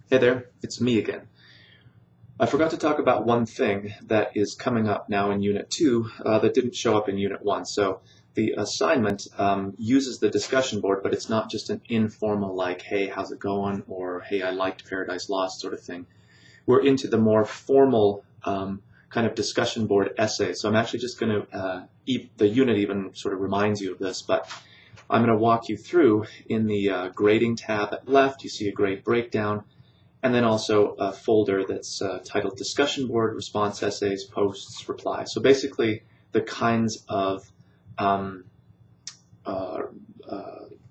Hey there, it's me again. I forgot to talk about one thing that is coming up now in Unit 2 that didn't show up in Unit 1. So the assignment uses the discussion board, but it's not just an informal like, hey, how's it going? Or, hey, I liked Paradise Lost sort of thing. We're into the more formal kind of discussion board essay. So I'm actually just going to, the unit even sort of reminds you of this, but I'm going to walk you through in the grading tab at left. You see a grade breakdown. And then also a folder that's titled Discussion Board, Response Essays, Posts, Replies. So basically the kinds of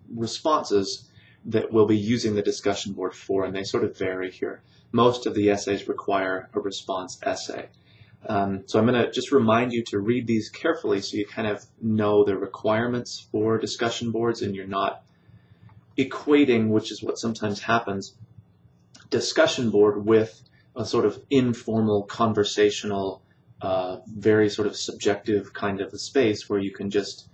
responses that we'll be using the discussion board for, and they sort of vary here. Most of the essays require a response essay. So I'm going to just remind you to read these carefully so you kind of know the requirements for discussion boards and you're not equating, which is what sometimes happens, discussion board with a sort of informal, conversational, very sort of subjective kind of a space where you can just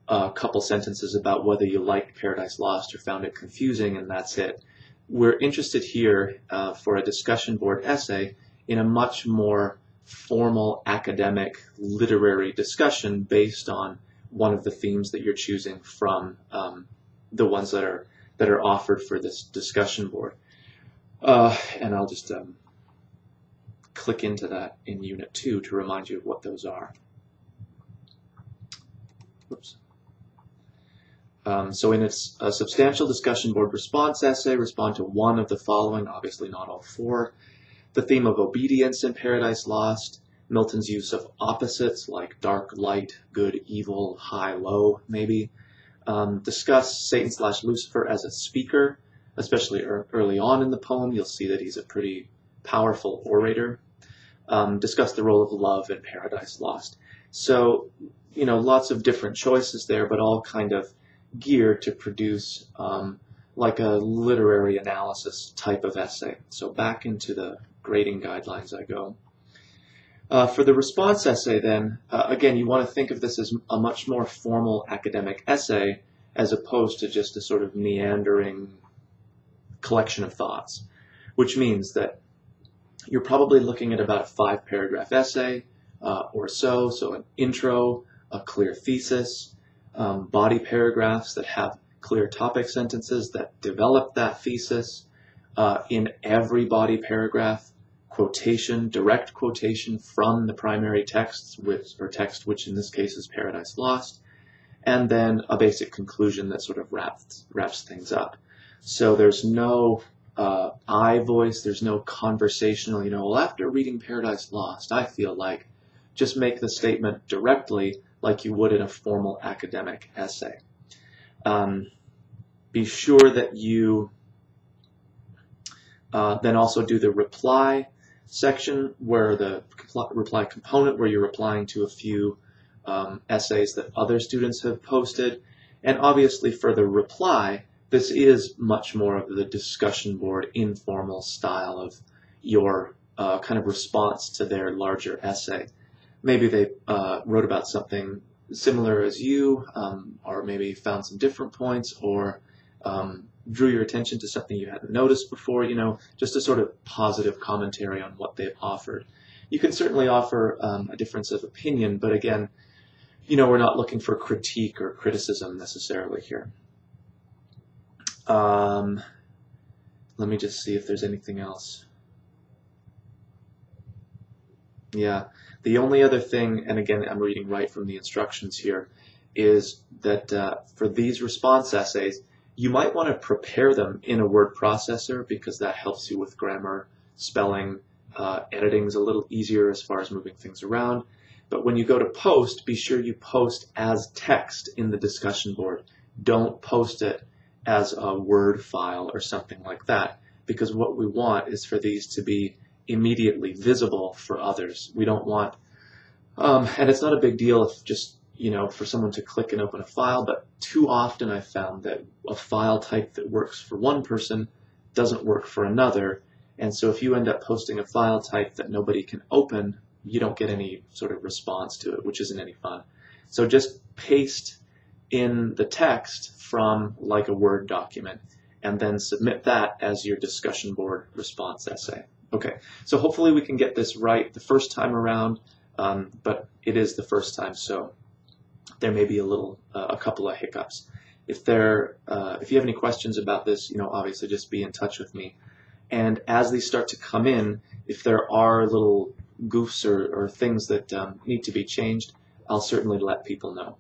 a couple sentences about whether you liked Paradise Lost or found it confusing, and that's it. We're interested here for a discussion board essay in a much more formal, academic, literary discussion based on one of the themes that you're choosing from the ones that are offered for this discussion board. And I'll just click into that in Unit 2 to remind you of what those are. Oops. So in a substantial discussion board response essay, respond to one of the following, obviously not all four. The theme of obedience in Paradise Lost, Milton's use of opposites like dark, light, good, evil, high, low, maybe. Discuss Satan/Lucifer as a speaker. Especially early on in the poem, you'll see that he's a pretty powerful orator. Discuss the role of love in Paradise Lost. So, you know, lots of different choices there, but all kind of geared to produce like a literary analysis type of essay. So back into the grading guidelines I go. For the response essay then, again, you want to think of this as a much more formal academic essay as opposed to just a sort of meandering collection of thoughts, which means that you're probably looking at about a 5-paragraph essay or so an intro, a clear thesis, body paragraphs that have clear topic sentences that develop that thesis, in every body paragraph, quotation, direct quotation from the primary text, which in this case is Paradise Lost, and then a basic conclusion that sort of wraps things up. So there's no I voice, there's no conversational, you know, well, after reading Paradise Lost, I feel like, just make the statement directly like you would in a formal academic essay. Be sure that you then also do the reply section, where the reply component, where you're replying to a few essays that other students have posted. And obviously for the reply, this is much more of the discussion board, informal style of your kind of response to their larger essay. Maybe they wrote about something similar as you, or maybe found some different points, or drew your attention to something you hadn't noticed before, you know, just a sort of positive commentary on what they've offered. You can certainly offer a difference of opinion, but again, you know, we're not looking for critique or criticism necessarily here. Let me just see if there's anything else. Yeah, the only other thing, and again, I'm reading right from the instructions here, is that for these response essays, you might want to prepare them in a word processor because that helps you with grammar, spelling, editing is a little easier as far as moving things around. But when you go to post, be sure you post as text in the discussion board. Don't post it as a Word file or something like that, because what we want is for these to be immediately visible for others. We don't want, and it's not a big deal if just, you know, for someone to click and open a file, but too often I've found that a file type that works for one person doesn't work for another, and so if you end up posting a file type that nobody can open, you don't get any sort of response to it, which isn't any fun. So just paste in the text from like a Word document and then submit that as your discussion board response essay. Okay, so hopefully we can get this right the first time around, but it is the first time, so there may be a couple of hiccups. If you have any questions about this, obviously just be in touch with me. And as these start to come in, if there are little goofs or things that need to be changed, I'll certainly let people know.